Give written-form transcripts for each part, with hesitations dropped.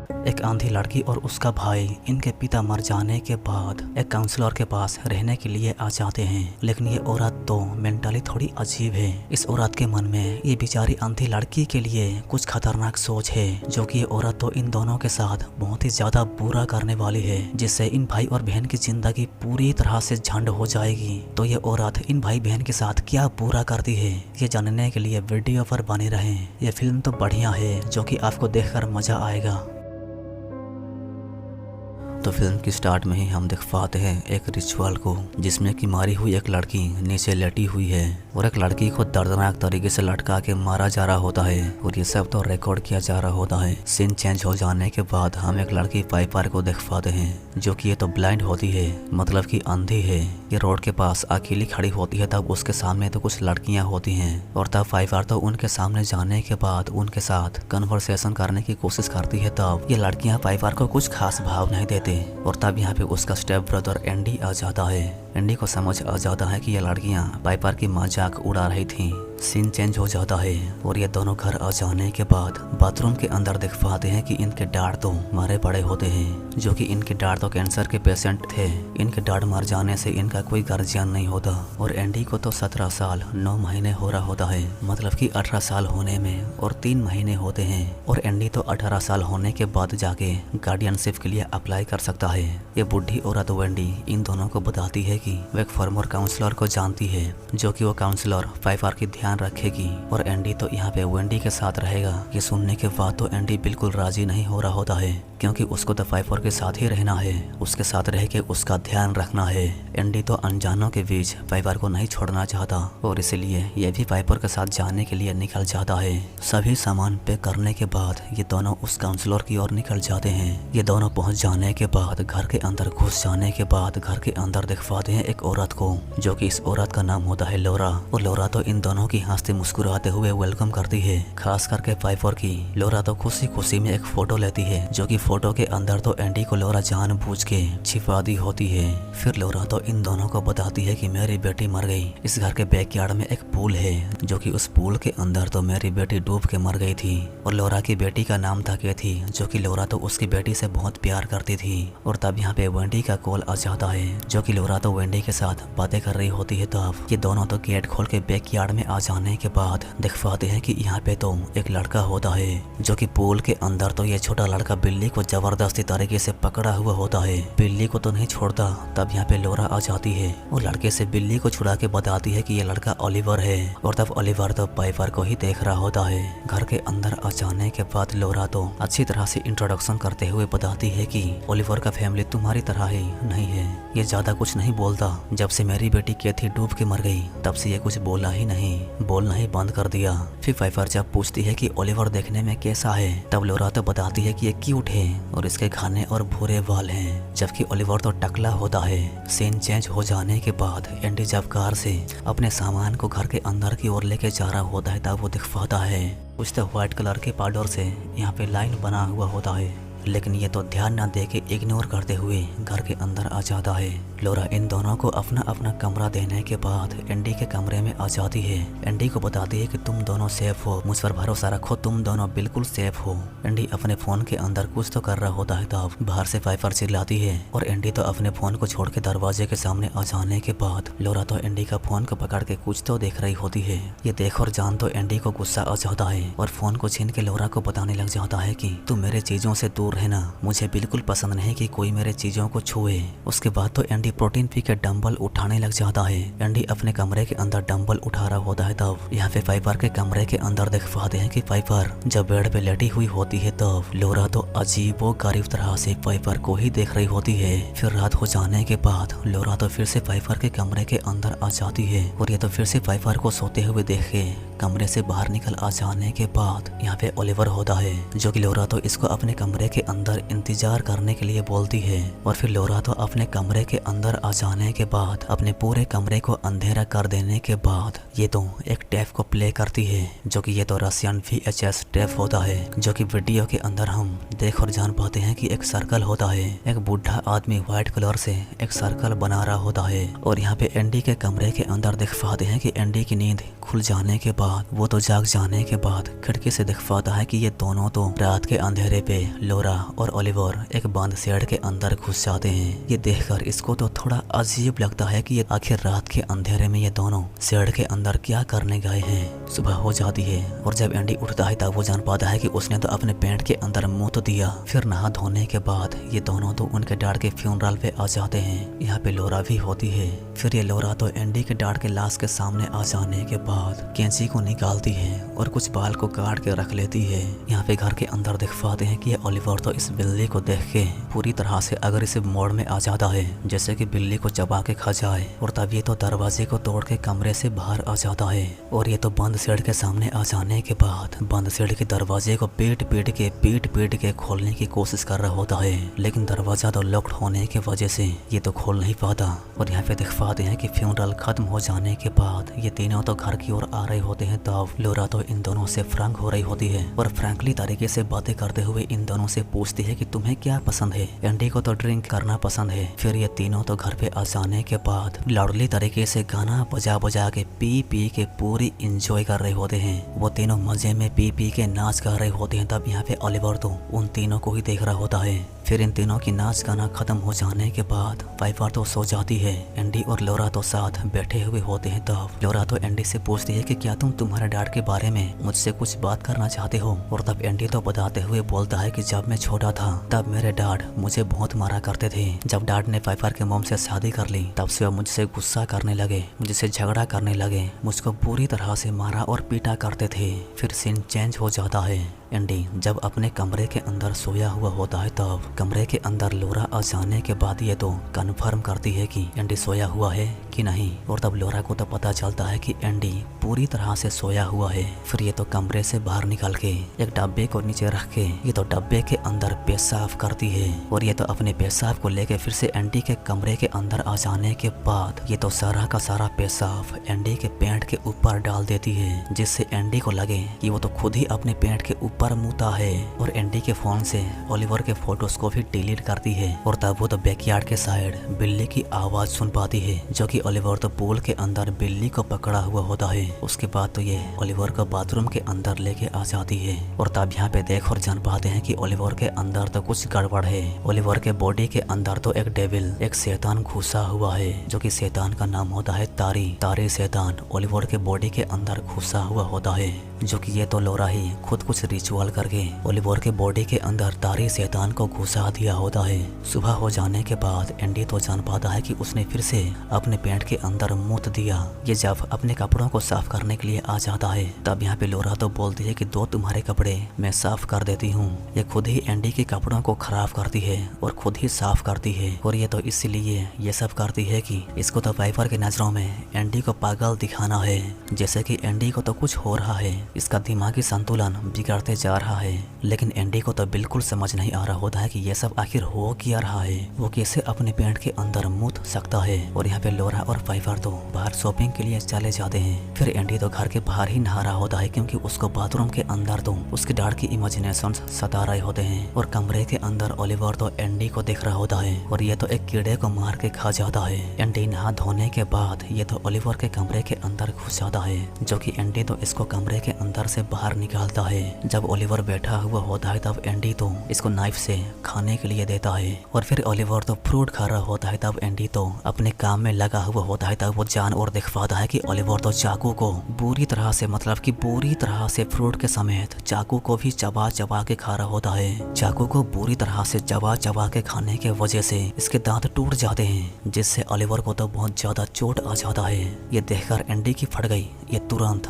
एक आंधी लड़की और उसका भाई इनके पिता मर जाने के बाद एक काउंसलर के पास रहने के लिए आ जाते हैं। लेकिन ये औरत तो मेंटली थोड़ी अजीब है। इस औरत के मन में ये बेचारी आंधी लड़की के लिए कुछ खतरनाक सोच है, जो कि ये औरत तो इन दोनों के साथ बहुत ही ज्यादा बुरा करने वाली है, जिससे इन भाई और बहन की जिंदगी पूरी तरह से झंड हो जाएगी। तो ये औरत इन भाई बहन के साथ क्या बुरा करती है, ये जानने के लिए वीडियो पर बने रहें। ये फिल्म तो बढ़िया है, जो कि आपको देखकर मजा आएगा। तो फिल्म की स्टार्ट में ही हम देख पाते हैं एक रिचुअल को, जिसमें कि मारी हुई एक लड़की नीचे लेटी हुई है और एक लड़की को दर्दनाक तरीके से लटका के मारा जा रहा होता है और ये सब तो रिकॉर्ड किया जा रहा होता है। सीन चेंज हो जाने के बाद हम एक लड़की पाइपर को देख पाते हैं, जो कि ये तो ब्लाइंड होती है, मतलब कि अंधी है। ये रोड के पास अकेली खड़ी होती है, तब उसके सामने तो कुछ लड़कियां होती हैं और तब पाइपर तो उनके सामने जाने के बाद उनके साथ कन्वर्सेशन करने की कोशिश करती है। तब ये लड़कियां पाइपर को कुछ खास भाव नहीं देते और तब यहाँ पे उसका स्टेप ब्रदर एंडी आ जाता है। एंडी को समझ आ जाता है कि ये लड़कियां पाइपर की मजाक उड़ा रही थीं। सीन चेंज हो जाता है और ये दोनों घर आ जाने के बाद बाथरूम के अंदर देख पाते हैं कि इनके डैड तो मरे पड़े होते हैं, जो कि इनके डैड तो कैंसर के पेशेंट थे। इनके डैड मर जाने से इनका कोई गार्जियन नहीं होता और एंडी को तो 17 साल 9 महीने हो रहा होता है, मतलब कि 18 साल होने में और 3 महीने होते हैं। और एंडी तो 18 साल होने के बाद जाके गार्डियनशिप के लिए अप्लाई कर सकता है। ये बुढ़ी औरत वेंडी इन दोनों को बताती है कि वो एक फॉर्मर काउंसलर को जानती है, जो कि वो काउंसलर पाइपर की ध्यान रखेगी और एंडी तो यहाँ पे वेंडी के साथ रहेगा। ये सुनने के बाद तो एंडी बिल्कुल राजी नहीं हो रहा होता है, क्योंकि उसको तो पाइपर के साथ ही रहना है, उसके साथ रह के उसका ध्यान रखना है। एंडी तो अनजानों के बीच पाइपर को नहीं छोड़ना चाहता और इसलिए ये भी पाइपर के साथ जाने के लिए निकल जाता है। सभी सामान पैक करने के बाद ये दोनों उस काउंसलर की ओर निकल जाते हैं। ये दोनों पहुंच जाने के बाद घर के अंदर घुस जाने के बाद घर के अंदर देख पाते हैं एक औरत को, जो कि इस औरत का नाम होता है लोरा। और लोरा तो इन दोनों की हंसते मुस्कुराते हुए वेलकम करती है, खास करके पाइपर की। लोरा तो खुशी खुशी में एक फोटो लेती है, जो कि फोटो के अंदर तो एंडी को लोरा जानबूझ के छिपा दी होती है। फिर लोरा तो इन दोनों को बताती है कि मेरी बेटी मर गई। इस घर के बैकयार्ड में एक पूल है, जो कि उस पूल के अंदर तो मेरी बेटी डूब के मर गई थी और लोरा की बेटी का नाम था कैथी, जो कि लोरा तो उसकी बेटी से बहुत प्यार करती थी। और तब यहाँ पे वेंडी का कॉल आ जाता है, जो कि लोरा तो वेंडी के साथ बातें कर रही होती है। तब ये दोनों तो गेट खोल के बैकयार्ड में आ जाने के बाद देख पाते हैं कि यहाँ पे तो एक लड़का होता है, जो कि पूल के अंदर तो ये छोटा लड़का बिल्ली को जबरदस्ती तरीके से पकड़ा हुआ होता है। बिल्ली को तो नहीं छोड़ता। तब यहाँ पे लोरा आ जाती है और लड़के से बिल्ली को छुड़ा के बताती है कि ये लड़का ओलिवर है। और तब ओलिवर तो पाइपर को ही देख रहा होता है। घर के अंदर आ जाने के बाद लोरा तो अच्छी तरह से इंट्रोडक्शन करते हुए बताती है कि ओलिवर का फैमिली तुम्हारी तरह ही नहीं है, ये ज्यादा कुछ नहीं बोलता। जब से मेरी बेटी कैथी डूब के मर गई तब से ये कुछ बोला ही नहीं, बोलना ही बंद कर दिया। फिर पाइपर जब पूछती है कि ओलिवर देखने में कैसा है, तब लोरा तो बताती है कि ये क्यूट है और इसके घने और भूरे बाल हैं, जबकि ओलिवर तो टकला होता है। सीन चेंज हो जाने के बाद एंडी जब कार से अपने सामान को घर के अंदर की ओर लेके जा रहा होता है, तब वो दिख पाता है कुछ तो व्हाइट कलर के पाउडर से यहाँ पे लाइन बना हुआ होता है, लेकिन ये तो ध्यान न दे के इग्नोर करते हुए घर के अंदर आ जाता है। लोरा इन दोनों को अपना अपना कमरा देने के बाद एंडी के कमरे में आ जाती है। एंडी को बताती है कि तुम दोनों सेफ हो, मुझ पर भरोसा रखो, तुम दोनों बिल्कुल सेफ हो। एंडी अपने फोन के अंदर कुछ तो कर रहा होता है, तब बाहर से पाइपर चिल्लाती है और एंडी तो अपने फोन को छोड़ के दरवाजे के सामने आ जाने के बाद लोरा तो एंडी का फोन को पकड़ के कुछ तो देख रही होती है। ये देख और जान तो एंडी को गुस्सा आ जाता है और फोन को छीन के लोरा को बताने लग जाता है कि तुम मेरे चीजों से दूर रहना, मुझे बिल्कुल पसंद नहीं कि कोई मेरे चीजों को छुए। उसके बाद तो एंडी प्रोटीन पी के डंबल उठाने लग जाता है। एंडी अपने कमरे के अंदर डंबल उठा रहा होता है, तब यहाँ पे पाइपर के कमरे के अंदर देख पाते हैं कि पाइपर जब बेड पे लेटी हुई होती है, तब लोरा तो अजीबो गरीब तरह से पाइपर को ही देख रही होती है। फिर रात हो जाने के बाद लोरा तो फिर से पाइपर के कमरे के अंदर आ जाती है और ये तो फिर से पाइपर को सोते हुए देख के कमरे से बाहर निकल आ जाने के बाद यहाँ पे ओलिवर होता है, जो कि लोरा तो इसको अपने कमरे के अंदर इंतजार करने के लिए बोलती है। और फिर लोरा तो अपने कमरे के अंदर आ जाने के बाद अपने पूरे कमरे को अंधेरा कर देने के बाद ये तो एक टेप को प्ले करती है, जो कि ये तो रशियन VHS टेप होता है, जो कि वीडियो के अंदर हम देख और जान पाते हैं कि एक सर्कल होता है। एक बूढ़ा आदमी व्हाइट कलर से एक सर्कल बना रहा होता है और यहाँ पे एंडी के कमरे के अंदर देख पाते हैं कि एंडी की नींद खुल जाने के बाद, वो तो जाग जाने के बाद खिड़की से देख पाता है कि ये दोनों तो रात के अंधेरे पे लोरा और ओलिवर एक बंद शेड के अंदर घुस जाते हैं। ये देखकर इसको तो थोड़ा अजीब लगता है कि ये आखिर रात के अंधेरे में ये दोनों शेड के अंदर क्या करने गए हैं। सुबह हो जाती है और जब एंडी उठता है तब वो जान पाता है कि उसने तो अपने पैंट के अंदर मुंह तो दिया। फिर नहा धोने के बाद ये दोनों तो उनके डैड के फ्यूनरल पे आ जाते हैं। यहाँ पे लोरा भी होती है। फिर ये लोरा तो एंडी के डैड के लाश के सामने आ जाने के बाद कैंची को निकालती है और कुछ बाल को काट के रख लेती है। यहाँ पे घर के अंदर देख पाते हैं कि ओलिवर तो इस बिल्ली को देख के पूरी तरह से अग्रेसिव मोड में आ जाता है, जैसे कि बिल्ली को चबा के खा जाए। और तब ये तो दरवाजे को तोड़ के कमरे से बाहर आ जाता है और ये तो बंद शेड के सामने आ जाने के बाद बंद शेड के दरवाजे को पीट पीट के खोलने की कोशिश कर रहा होता है, लेकिन दरवाजा तो लॉक्ड होने की वजह से ये तो खोल नहीं पाता। और यहाँ पे देख पाते हैं कि फ्यूनरल खत्म हो जाने के बाद ये तीनों तो घर की ओर आ रहे होते हैं। तब लोरा तो इन दोनों से फ्रैंक हो रही होती है और फ्रैंकली तरीके से बातें करते हुए इन दोनों से पूछती है कि तुम्हें क्या पसंद है। एंडी को तो ड्रिंक करना पसंद है। फिर ये तीनों तो घर पे आ जाने के बाद लाडली तरीके से गाना बजा के पी के पूरी इंजॉय कर रहे होते हैं। वो तीनों मजे में पी के नाच कर रहे होते हैं। तब यहाँ पे ओलिवर तो उन तीनों को ही देख रहा होता है। फिर इन तीनों की नाच गाना खत्म हो जाने के बाद पाइपर तो सो जाती है। एंडी और लोरा तो साथ बैठे हुए होते हैं। तब लोरा तो एंडी से पूछती है कि क्या तुम तुम्हारे डैड के बारे में मुझसे कुछ बात करना चाहते हो। और तब एंडी तो बताते हुए बोलता है कि जब मैं छोटा था तब मेरे डैड मुझे बहुत मारा करते थे। जब डैड ने पाइपर के मॉम से शादी कर ली तब से वो मुझसे गुस्सा करने लगे, मुझसे झगड़ा करने लगे, मुझको पूरी तरह से मारा और पीटा करते थे। फिर सीन चेंज हो जाता है। एंडी जब अपने कमरे के अंदर सोया हुआ होता है तब कमरे के अंदर लोरा आ जाने के बाद ये तो कन्फर्म करती है कि एंडी सोया हुआ है कि नहीं। और तब लोरा को तो पता चलता है कि एंडी पूरी तरह से सोया हुआ है। फिर ये तो कमरे से बाहर निकल के एक डब्बे को नीचे रख के ये तो डब्बे के अंदर पेशाब करती है। और ये तो अपने पेशाब को लेके फिर से एंडी के कमरे के अंदर आ जाने के बाद ये तो सारा का सारा पेशाब एंडी के पैंट के ऊपर डाल देती है, जिससे एंडी को लगे कि वो तो खुद ही अपने पैंट के ऊपर मुता है। और एंडी के फोन से ओलिवर के फोटोज को भी डिलीट करती है। और तब वो तो बैकयार्ड के साइड बिल्ली की आवाज सुन पाती है, जो कि ओलिवर तो पूल के अंदर बिल्ली को पकड़ा हुआ होता है। उसके बाद तो ये ओलिवर को बाथरूम के अंदर लेके आ जाती है। और तब यहाँ पे देख और जान पाते हैं कि ओलिवर के अंदर तो कुछ गड़बड़ है। ओलिवर के बॉडी के अंदर तो एक डेविल, एक शैतान घुसा हुआ है, जो कि शैतान का नाम होता है तारी शैतान ओलिवर के बॉडी के अंदर घुसा हुआ होता है, जो कि ये तो लोरा ही खुद कुछ रिचुअल करके ओलिवर के बॉडी के अंदर तारी शैतान को घुसा दिया होता है। सुबह हो जाने के बाद एंडी तो जान पाता है कि उसने फिर से अपने पैंट के अंदर मूत दिया। ये जब अपने कपड़ों को साफ करने के लिए आ जाता है तब यहाँ पे लोरा तो बोलती है कि दो तुम्हारे कपड़े मैं साफ कर देती हूँ। ये खुद ही एंडी के कपड़ों को खराब करती है और खुद ही साफ करती है। और ये तो इसीलिए ये सब करती है कि इसको तो पाइपर की नजरों में एंडी को पागल दिखाना है, जैसे कि एंडी को तो कुछ हो रहा है, इसका दिमागी संतुलन बिगड़ते जा रहा है। लेकिन एंडी को तो बिल्कुल समझ नहीं आ रहा होता है कि ये सब आखिर हो क्या रहा है, वो कैसे अपने पैंट के अंदर मूत सकता है। और यहाँ पे लोरा और पाइपर तो बाहर शॉपिंग के लिए चले जाते हैं। फिर एंडी तो घर के बाहर ही नहा रहा होता है, क्योंकि उसको बाथरूम के अंदर तो उसके डैड की इमेजिनेशन सता रहे होते हैं। और कमरे के अंदर ओलिवर तो एंडी को देख रहा होता है और ये तो एक कीड़े को मार के खा जाता है। एंडी नहा धोने के बाद ये तो ओलिवर के कमरे के अंदर घुस जाता है, जो कि एंडी तो इसको कमरे के अंदर से बाहर निकालता है। जब ओलिवर बैठा हुआ होता है तब एंडी तो इसको नाइफ से खाने के लिए देता है। और फिर ओलिवर तो फ्रूट खा रहा होता है, तब एंडी तो अपने काम में लगा हुआ होता है। तब वो जान और दिख पाता है कि ओलिवर तो चाकू को पूरी तरह से पूरी तरह से फ्रूट के समेत चाकू को भी चबा चबा के खा रहा होता है। चाकू को पूरी तरह से चबा चबा के खाने के वजह से इसके दांत टूट जाते हैं, जिससे ओलिवर को तो बहुत ज्यादा चोट आ जाता है। ये देखकर एंडी की फट गई। ये तुरंत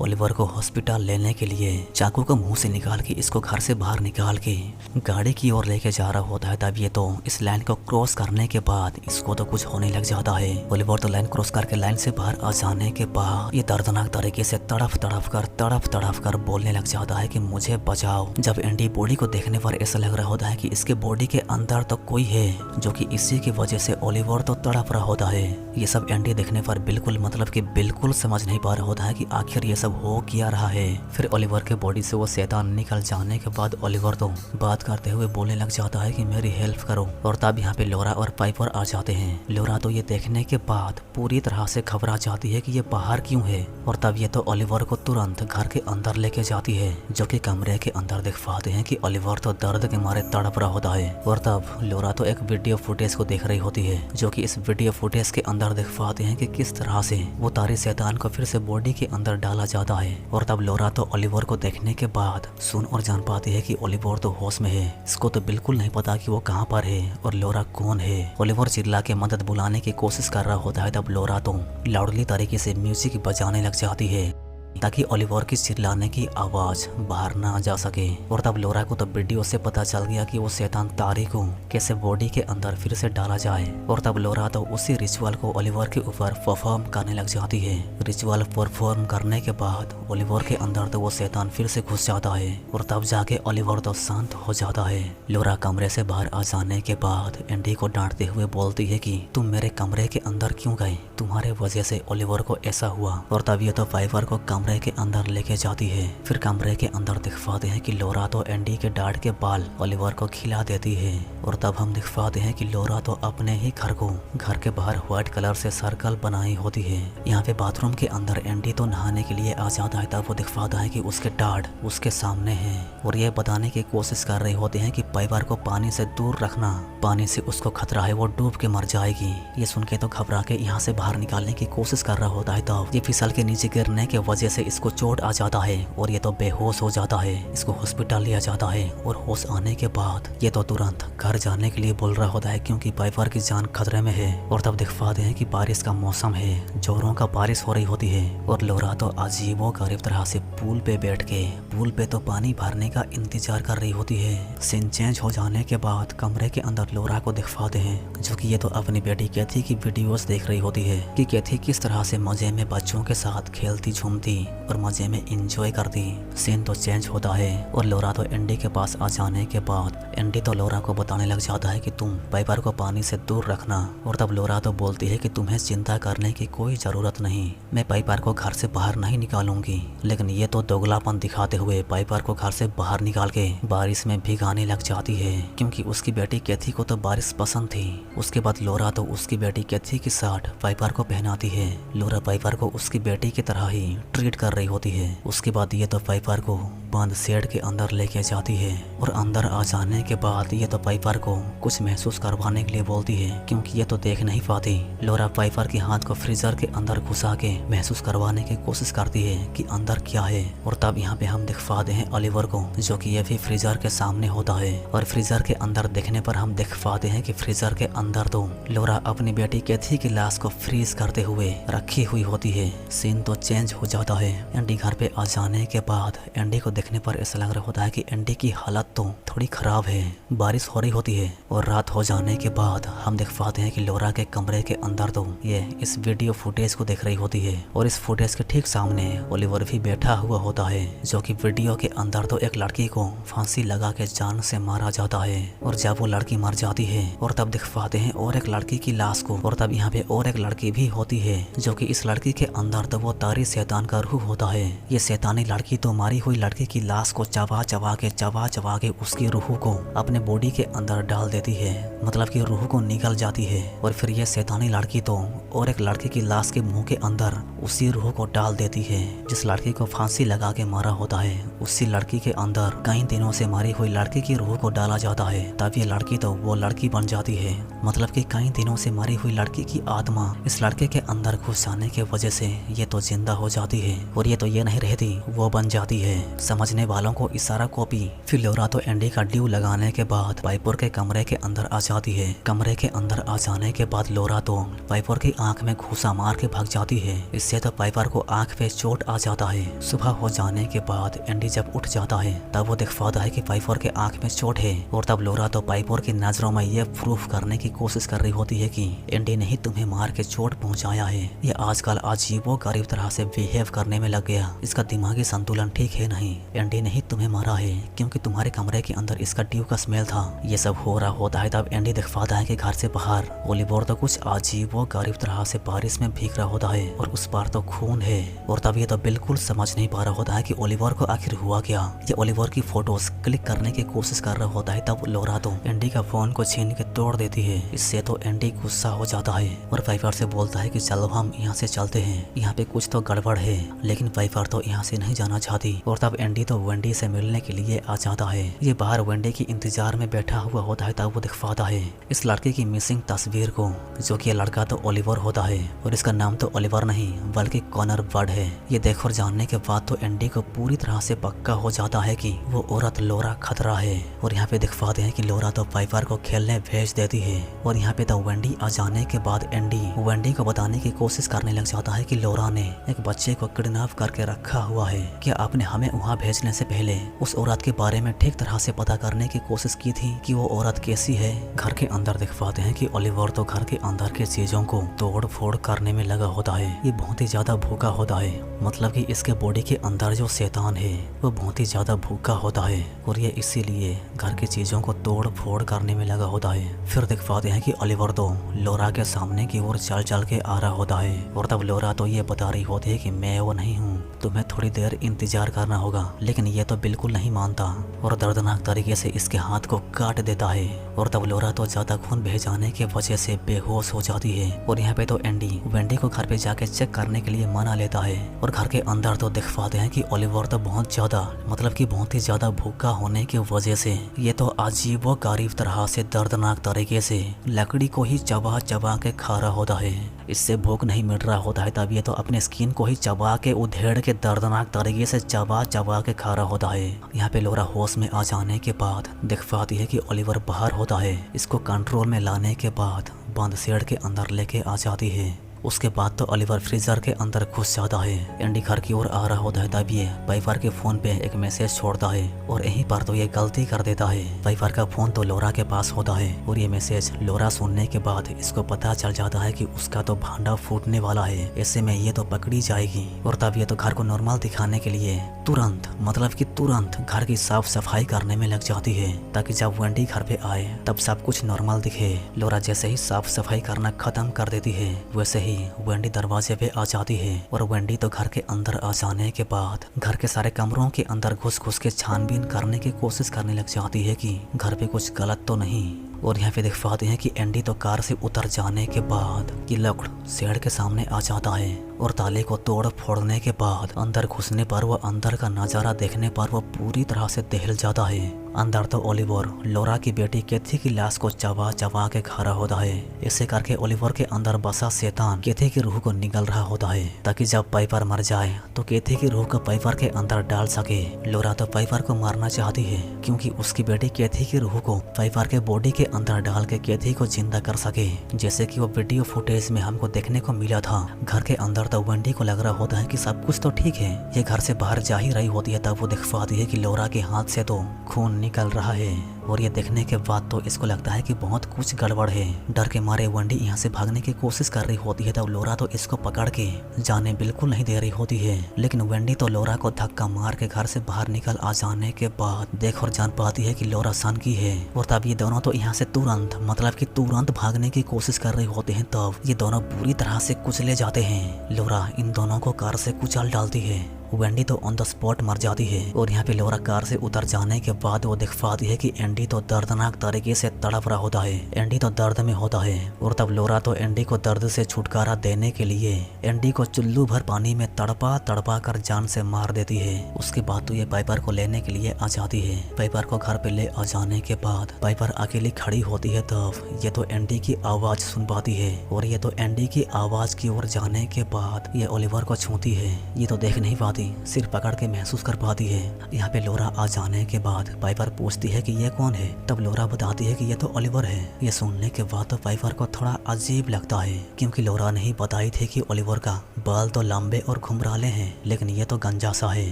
ओलिवर को हॉस्पिटल लेने के लिए चाकू को मुंह से निकाल के इसको घर से बाहर निकाल के गाड़ी की ओर लेके जा रहा होता है। तब ये तो इस लाइन को क्रॉस करने के बाद इसको तो कुछ होने लग जाता है। ओलिवर तो लाइन क्रॉस करके लाइन से बाहर आ जाने के बाद ये दर्दनाक तरीके से तड़फ तड़फ कर बोलने लग जाता है कि मुझे बचाओ। जब एंडी बॉडी को देखने पर ऐसा लग रहा होता है कि इसके बॉडी के अंदर तो कोई है, जो कि इसी की वजह से ओलिवर तो तड़प रहा होता है। ये सब एंडी देखने पर बिल्कुल समझ नहीं पा रहा होता है कि आखिर ये सब हो क्या रहा है। फिर ओलिवर के बॉडी से वो शैतान निकल जाने के बाद ओलिवर तो बात करते हुए बोलने लग जाता है कि मेरी हेल्प करो। और तब यहाँ पे लोरा और पाइपर आ जाते हैं। लोरा तो ये देखने के बाद पूरी तरह से घबरा जाती है कि ये बाहर क्यों है। और तब ये तो ओलिवर को तुरंत घर के अंदर लेके जाती है, जो कि कमरे के अंदर दिखाते हैं कि ओलिवर तो दर्द के मारे तड़प रहा होता है। और तब लोरा तो एक वीडियो फुटेज को देख रही होती है, जो कि इस वीडियो फुटेज के अंदर दिखाते हैं कि किस तरह से वो तारी शैतान को फिर से बॉडी के अंदर डाला जाता है। और तब लोरा तो ओलिवर को देखने के बाद सुन और जान पाती है कि ओलिवर तो होश में है। इसको तो बिल्कुल नहीं पता कि वो कहाँ पर है और लोरा कौन है। ओलिवर चिल्ला के मदद बुलाने की कोशिश कर रहा होता है। तब लोरा तो लाउडली तरीके से म्यूजिक बजाने लग जाती है, ताकि ओलिवर की चिल्लाने की आवाज बाहर ना जा सके। और तब लोरा को तो वीडियो से पता चल गया कि वो शैतान तारी को कैसे बॉडी के अंदर फिर से डाला जाए। और तब लोरा तो उसी रिचुअल को ओलिवर के ऊपर परफॉर्म करने लग जाती है। रिचुअल परफॉर्म करने के बाद ओलिवर के अंदर तो वो शैतान फिर से घुस जाता है। और तब जाके ओलिवर तो शांत हो जाता है। लोरा कमरे से बाहर आ जाने के बाद एंडी को डांटते हुए बोलती है कि तुम मेरे कमरे के अंदर क्यों गए, तुम्हारे वजह से ओलिवर को ऐसा हुआ। और तब ये तो पाइपर को कमरे के अंदर लेके जाती है। फिर कमरे के अंदर दिखाते हैं कि लोरा तो एंडी के डांट के बाल ओलिवर को खिला देती है। और तब हम दिखाते हैं कि लोरा तो अपने ही घर के बाहर व्हाइट कलर से सर्कल बनाई होती है। यहाँ पे बाथरूम के अंदर एंडी तो नहाने के लिए आ जाता है। तब वो दिखाता है कि उसके डांट उसके सामने है और ये बताने की कोशिश कर रहे होते हैं कि पाइपर को पानी से दूर रखना, पानी से उसको खतरा है, वो डूब के मर जाएगी। ये सुन के तो घबरा के यहाँ से बाहर निकालने की कोशिश कर रहा होता है। तब ये फिसल के नीचे गिरने के वजह से इसको चोट आ जाता है और ये तो बेहोश हो जाता है। इसको हॉस्पिटल लिया जाता है और होश आने के बाद ये तो तुरंत घर जाने के लिए बोल रहा होता है, क्योंकि पाइपर की जान खतरे में है। और तब दिखाते हैं कि बारिश का मौसम है, जोरों का बारिश हो रही होती है। और लोरा तो अजीबो गरीब तरह से पूल पे बैठ के पूल पे तो पानी भरने का इंतजार कर रही होती है। सीन चेंज हो जाने के बाद कमरे के अंदर लोरा को दिखाते हैं, जो कि ये तो अपनी बेटी कैथी की वीडियोस देख रही होती है कि कैथी किस तरह से मजे में बच्चों के साथ खेलती झूमती और मजे में एंजॉय करती। सीन तो चेंज होता है और लोरा तो एंडी के पास आ जाने के बाद एंडी तो लोरा को बताने लग जाता है कि तुम पाइपर को पानी से दूर रखना। और तब लोरा तो बोलती है कि तुम्हें चिंता करने की कोई जरूरत नहीं, मैं पाइपर को घर से बाहर नहीं निकालूंगी। लेकिन ये तो दोगलापन दिखाते हुए पाइपर को घर से बाहर निकाल के बारिश में भिगाने लग जाती है, क्योंकि उसकी बेटी कैथी को तो बारिश पसंद थी। उसके बाद लोरा तो उसकी बेटी कैथी की शर्ट पाइपर को पहनाती है। लोरा पाइपर को उसकी बेटी की तरह ही ट्रीट कर रही होती है। उसके बाद ये तो पाइपर को बंद शेड के अंदर लेके जाती है और अंदर आ जाने के बाद ये तो पाइपर को कुछ महसूस करवाने के लिए बोलती है, क्योंकि ये तो देख नहीं पाती। लोरा पाइपर के हाथ को फ्रीजर के अंदर घुसा के महसूस करवाने की कोशिश करती है कि अंदर क्या है। और तब यहाँ पे हम दिखाते हैं ओलिवर को, जो कि ये भी फ्रीजर के सामने होता है। और फ्रीजर के अंदर देखने पर हम दिखाते हैं कि फ्रीजर के अंदर तो लोरा अपनी बेटी कैथी की लाश को फ्रीज करते हुए रखी हुई होती है। सीन तो चेंज हो जाता है। एंडी घर पे आ जाने के बाद एंडी को देखने पर ऐसा लग रहा होता है कि एंडी की हालत तो थोड़ी खराब है। बारिश हो रही होती है और रात हो जाने के बाद हम देख पाते हैं कि लोरा के कमरे के अंदर तो ये इस वीडियो फुटेज को देख रही होती है। और इस फुटेज के ठीक सामने ओलिवर भी बैठा हुआ होता है, जो कि वीडियो के अंदर तो एक लड़की को फांसी लगा के जान से मारा जाता है। और जब वो लड़की मर जाती है और तब दिख पाते हैं और एक लड़की की लाश को। और तब यहाँ पे और एक लड़की भी होती है, जो कि इस लड़की के अंदर तो वो तारी शैतान का रूह होता है। ये शैतानी लड़की तो मारी हुई लड़की की लाश को चबा चबा के उसकी रूह को अपने बॉडी के अंदर डाल देती है, मतलब कि रूह को निकल जाती है। और फिर ये शैतानी लड़की तो और एक लड़के की लाश के मुंह के अंदर उसी रूह को डाल देती है, जिस लड़की को फांसी लगा के मारा होता है। उसी लड़की के अंदर कई दिनों से मरी हुई लड़की की रूह को डाला जाता है, तब ये लड़की तो वो लड़की बन जाती है। मतलब कि कई दिनों से मरी हुई लड़की की आत्मा इस लड़के के अंदर घुस जाने के वजह से ये तो जिंदा हो जाती है। और ये तो ये नहीं रहती, वो बन जाती है। समझने वालों को इशारा कॉपी। फिर लोरा तो एंडी का ड्यू लगाने के बाद पाइपर के कमरे के अंदर आ जाती है। कमरे के अंदर आ जाने के बाद लोरा तो पाइपर की आंख में घूसा मार के भाग जाती है। इससे तो पाइपर को आंख पे चोट आ जाता है। सुबह हो जाने के बाद एंडी जब उठ जाता है तब वो देख पाता है कि पाइपर के आंख में चोट है। और तब लोरा तो पाइपर की नजरों में ये प्रूफ करने की कोशिश कर रही होती है कि एंडी ने ही तुम्हें मार के चोट पहुंचाया है। ये आजकल अजीबो गरीब तरह से बिहेव करने में लग गया। इसका दिमागी संतुलन ठीक है नहीं। एंडी ने ही तुम्हें मारा है क्योंकि तुम्हारे कमरे के अंदर इसका ड्यू का स्मेल था। ये सब हो रहा होता है तब एंडी देख पाता है कि घर से बाहर ओलिवर तो कुछ अजीबो गरीब तरह से बारिश में भीग रहा होता है और उस पार तो खून है। और तब ये तो बिल्कुल समझ नहीं पा रहा होता है कि ओलिवर को आखिर हुआ क्या। ये ओलिवर की फोटोज क्लिक करने की कोशिश कर रहा होता है तब लोरा तो एंडी का फोन को छीन के तोड़ देती है। इससे तो एंडी गुस्सा हो जाता है और पाइपर से बोलता है कि चलो हम यहाँ से चलते हैं, यहाँ पे कुछ तो गड़बड़ है। लेकिन पाइपर तो यहाँ से नहीं जाना चाहती। और तब एंडी तो वेंडी से मिलने के लिए आ जाता है। ये बाहर वेंडी की इंतजार में बैठा हुआ होता है तब वो दिख पाता है इस लड़के की मिसिंग तस्वीर को, जो कि लड़का तो ओलिवर होता है और इसका नाम तो ओलिवर नहीं बल्कि कॉनर बर्ड है। ये देख और जानने के बाद तो एंडी को पूरी तरह से पक्का हो जाता है कि वो औरत लोरा खतरा है। और यहाँ पे दिख पाते हैं कि लोरा तो पाइपर को खेलने भेज देती है। और यहाँ पे तो वेंडी आ जाने के बाद एंडी वेंडी को बताने की कोशिश करने लग जाता है कि लोरा ने एक बच्चे को किडनैप करके रखा हुआ है। क्या आपने हमें वहाँ भेजने से पहले उस औरत के बारे में ठीक तरह से पता करने की कोशिश की थी कि वो औरत कैसी है। घर के अंदर दिख पाते हैं कि ओलिवर तो घर के अंदर के चीजों को तोड़ फोड़ करने में लगा होता है। ये बहुत ही ज्यादा भूखा होता है, मतलब कि इसके बॉडी के अंदर जो शैतान है वो बहुत ही ज्यादा भूखा होता है और ये इसीलिए घर की चीजों को तोड़ फोड़ करने में लगा होता है। फिर दिख पाते हैं कि ओलिवर तो लोरा के सामने की ओर चल चल के आ रहा होता है और तब लोरा तो ये बता रही होती है कि मैं वो नहीं हूँ, तुम्हें थोड़ी देर इंतजार करना होगा। लेकिन ये तो बिल्कुल नहीं मानता और दर्दनाक तरीके से इसके हाथ को काट देता है। और तब लोरा तो ज्यादा खून बह जाने की वजह से बेहोश हो जाती है। और यहाँ पे तो एंडी वेंडी को घर पे जाके चेक करने के लिए मना लेता है। और घर के अंदर तो दिख पाते हैं कि ओलिवर तो बहुत ज्यादा मतलब कि बहुत ही ज्यादा भूखा होने की वजह से ये तो अजीब व गरीब तरह से दर्दनाक तरीके से लकड़ी को ही चबा चबा के खा रहा होता है। इससे भूख नहीं मिट रहा होता है तब ये तो अपने स्किन को ही चबा के उधेड़ के दर्दनाक तरीके से चबा चबा के खा रहा होता है। यहाँ पे लोरा होश में आ जाने के बाद दिख पाती है कि ओलिवर बाहर होता है। इसको कंट्रोल में लाने के बाद बंद शेड के अंदर लेके आ जाती है। उसके बाद तो ओलिवर फ्रीजर के अंदर घुस जाता है। एंडी घर की ओर आ रहा होता है तब ये पाइपर के फोन पे एक मैसेज छोड़ता है और यहीं पर तो ये गलती कर देता है। पाइपर का फोन तो लोरा के पास होता है और ये मैसेज लोरा सुनने के बाद इसको पता चल जाता है कि उसका तो भांडा फूटने वाला है, ऐसे में ये तो पकड़ी जाएगी। और तब ये तो घर को नॉर्मल दिखाने के लिए तुरंत मतलब कि तुरंत घर की साफ सफाई करने में लग जाती है ताकि जब वेंडी घर पे आए तब सब कुछ नॉर्मल दिखे। लोरा जैसे ही साफ सफाई करना खत्म कर देती है वैसे ही वेंडी दरवाजे पे आ जाती है। और वेंडी तो घर के अंदर आ जाने के बाद घर के सारे कमरों के अंदर घुस घुस के छानबीन करने की कोशिश करने लग जाती है कि घर पे कुछ गलत तो नहीं। और यहाँ पे दिख पाते हैं कि एंडी तो कार से उतर जाने के बाद कि लकड़ शेड के सामने आ जाता है और ताले को तोड़ फोड़ने के बाद अंदर घुसने पर वो अंदर का नजारा देखने पर वो पूरी तरह से दहल जाता है। अंदर तो ओलिवर लोरा की बेटी कैथी की लाश को चबा चबा के खा रहा होता है। ऐसे करके ओलिवर के अंदर बसा शैतान कैथी की रूह को निगल रहा होता है ताकि जब पाइपर मर जाए तो कैथी की रूह को पाइपर के अंदर डाल सके। लोरा तो पाइपर को मारना चाहती है क्योंकि उसकी बेटी कैथी की रूह को पाइपर के बॉडी के अंदर डाल के कैथी को जिंदा कर सके, जैसे कि वो वीडियो फुटेज में हमको देखने को मिला था। घर के अंदर तो वेंडी को लग रहा होता है कि सब कुछ तो ठीक है, ये घर से बाहर जा ही रही होती है तब वो दिख पाती है कि लोरा के हाथ से तो खून निकल रहा है। और ये देखने के बाद तो इसको लगता है कि बहुत कुछ गड़बड़ है। डर के मारे वेंडी यहाँ से भागने की कोशिश कर रही होती है तब लोरा तो इसको पकड़ के जाने बिल्कुल नहीं दे रही होती है। लेकिन वेंडी तो लोरा को धक्का मार के घर से बाहर निकल आ जाने के बाद देख और जान पाती है कि लोरा सन की है। और तब ये दोनों तो यहाँ से तुरंत मतलब कि तुरंत भागने की कोशिश कर रहे होते हैं तब ये दोनों पूरी तरह से कुचले जाते हैं। लोरा इन दोनों को कार से कुचल डालती है। वेंडी तो ऑन द स्पॉट मर जाती है। और यहाँ पे लोरा कार से उतर जाने के बाद वो दिख पाती है कि एंडी एंडी तो दर्दनाक तरीके से तड़प रहा होता है। एंडी तो दर्द में होता है और तब लोरा तो एंडी को दर्द से छुटकारा देने के लिए एंडी को चुल्लू भर पानी में तड़पा तड़पा कर जान से मार देती है। उसके बाद तो ये पाइपर को लेने के लिए आ जाती है। पाइपर को घर पे ले आ जाने के बाद पाइपर अकेली खड़ी होती है, तब ये तो एंडी की आवाज सुन पाती है और ये तो एंडी की आवाज की ओर जाने के बाद ये ओलिवर को छूती है। ये तो देख नहीं पाती, सिर्फ पकड़ के महसूस कर पाती है। यहाँ पे लोरा आ जाने के बाद पाइपर पूछती है कि ये कौन है। तब लोरा बताती है कि ये तो ओलिवर है। ये सुनने के बाद तो पाइपर को थोड़ा अजीब लगता है, क्योंकि लोरा नहीं बताई थी कि ओलिवर का बाल तो लंबे और घुंघराले हैं, लेकिन ये तो गंजा सा है।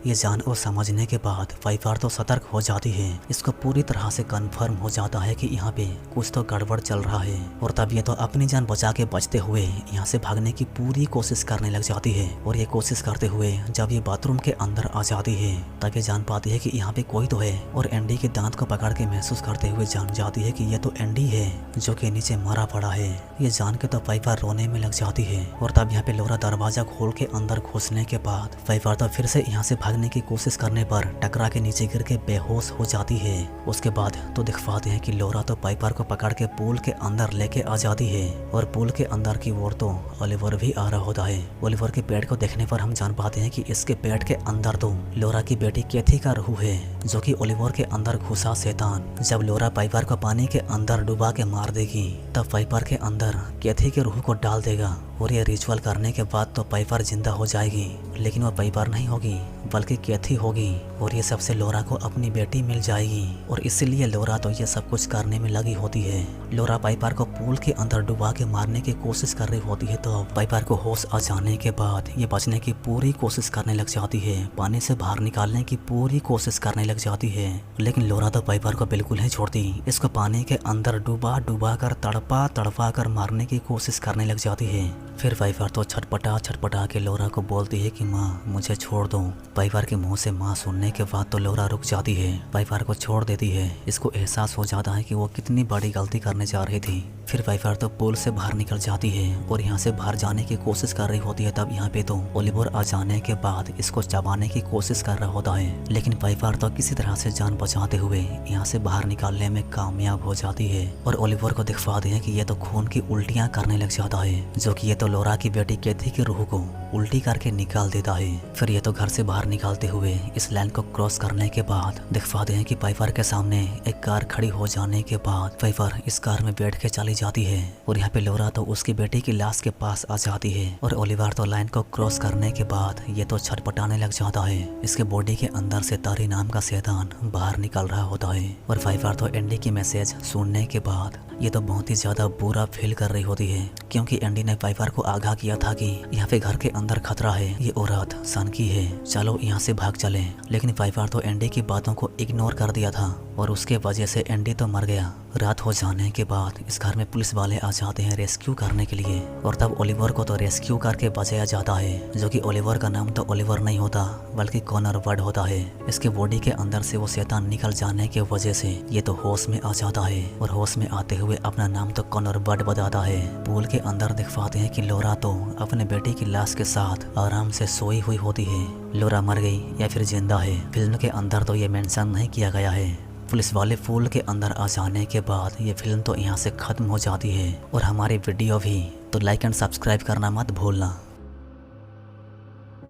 ये जान और समझने के बाद पाइपर तो सतर्क हो जाती है। इसको पूरी तरह से कंफर्म हो जाता है कि यहाँ पे कुछ तो गड़बड़ चल रहा है और तब ये तो अपनी जान बचा के बचते हुए यहाँ से भागने की पूरी कोशिश करने लग जाती है। और ये कोशिश करते हुए जब ये बाथरूम के अंदर आ जाती है तब ये जान पाती है कि यहाँ पे कोई तो है और एंडी के दांत को पकड़ के महसूस करते हुए जान जाती है कि ये तो एंडी है जो कि नीचे मरा पड़ा है। ये जान के तो पाइपर रोने में लग जाती है और तब यहाँ पे लोरा दरवाजा खोल के अंदर घुसने के बाद पाइपर तो फिर से यहाँ से भागने की कोशिश करने पर टकरा के नीचे गिर के बेहोश हो जाती है। उसके बाद तो दिखवाते हैं कि लोरा तो पाइपर को पकड़ के पूल के अंदर लेके आ जाती है और पूल के अंदर की ओर तो ओलिवर भी आ रहा होता है। ओलिवर के पेट को देखने पर हम जान पाते हैं कि इसके पेट के अंदर तो लोरा की बेटी कैथी का रूह है, जो कि ओलिवर के अंदर घुसा शैतान जब लोरा पाइपर को पानी के अंदर डुबा के मार देगी तब पाइपर के अंदर कैथी के रूह को डाल देगा और ये रिचुअल करने के बाद तो पाइपर जिंदा हो जाएगी। लेकिन वो पाइपर नहीं होगी बल्कि कैथी होगी और ये सबसे लोरा को अपनी बेटी मिल जाएगी और इसीलिए लोरा तो ये सब कुछ करने में लगी होती है। लोरा पाइपर को पूल के अंदर डुबा के मारने की कोशिश कर रही होती है, तो पाइपर को होश आ जाने के बाद ये बचने की पूरी कोशिश करने लग जाती है, पानी से बाहर निकालने की पूरी कोशिश करने लग जाती है। लेकिन लोरा तो पाइपर को बिल्कुल नहीं छोड़ती, इसको पानी के अंदर डुबा डुबा कर तड़पा तड़पा कर मारने की कोशिश करने लग जाती है। फिर पाइपर तो छटपटा के लोरा को बोलती है कि माँ मुझे छोड़ दो। पाइपर के मुंह से माँ सुनने के बाद तो लोरा रुक जाती है, पाइपर को छोड़ देती है। इसको एहसास हो जाता है कि वो कितनी बड़ी गलती करने जा रही थी। फिर पाइपर तो पुल से बाहर निकल जाती है और यहाँ से बाहर जाने की कोशिश कर रही होती है। तब यहाँ पे तो ओलिवर आ जाने के बाद इसको चबाने की कोशिश कर रहा होता है, लेकिन पाइपर तो किसी तरह से जान बचाते हुए यहाँ से बाहर निकालने में कामयाब हो जाती है और ओलिवर को दिखवाते हैं कि ये तो खून की उल्टियाँ करने लग जाता है, जो कि ये तो लोरा की बेटी कैथी की रूह को उल्टी करके निकाल देता है। फिर ये तो घर से बाहर निकालते हुए इस लाइन को क्रॉस करने के बाद दिखवाते हैं कि पाइपर के सामने एक कार खड़ी हो जाने के बाद पाइपर इस कार में बैठ के चली जाती है और यहाँ पे लोरा तो उसकी बेटी की लाश के पास आ जाती है और ओलिवर तो लाइन को क्रॉस करने के बाद ये तो छटपटाने लग जाता है। इसके बॉडी के अंदर से तारी नाम का शैतान बाहर निकल रहा होता है और पाइपर तो एंडी की मैसेज सुनने के बाद ये तो बहुत ही ज्यादा बुरा फील कर रही होती है, क्योंकि एंडी ने पाइपर को आगाह किया था कि यहाँ पे घर के अंदर खतरा है, ये औरत सन की है, चलो यहाँ से भाग चले। लेकिन पाइपर तो एंडी की बातों को इग्नोर कर दिया था और उसके वजह से एंडी तो मर गया। रात हो जाने के बाद इस घर में पुलिस वाले आ जाते हैं रेस्क्यू करने के लिए और तब ओलिवर को तो रेस्क्यू करके बचाया जाता है, जो कि ओलिवर का नाम तो ओलिवर नहीं होता बल्कि कॉनर वर्ड होता है। इसके बॉडी के अंदर से वो शैतान निकल जाने की वजह से ये तो होश में आ जाता है और होश में आते हुए अपना नाम तो कॉनर वर्ड बताता है। पूल के अंदर दिखवाते हैं कि लोरा तो अपने बेटी की लाश के साथ आराम से सोई हुई होती है। लोरा मर गई या फिर जिंदा है फिल्म के अंदर तो ये मेंशन नहीं किया गया है। पुलिस वाले पूल के अंदर आ जाने के बाद ये फिल्म तो यहाँ से खत्म हो जाती है और हमारी वीडियो भी। तो लाइक एंड सब्सक्राइब करना मत भूलना।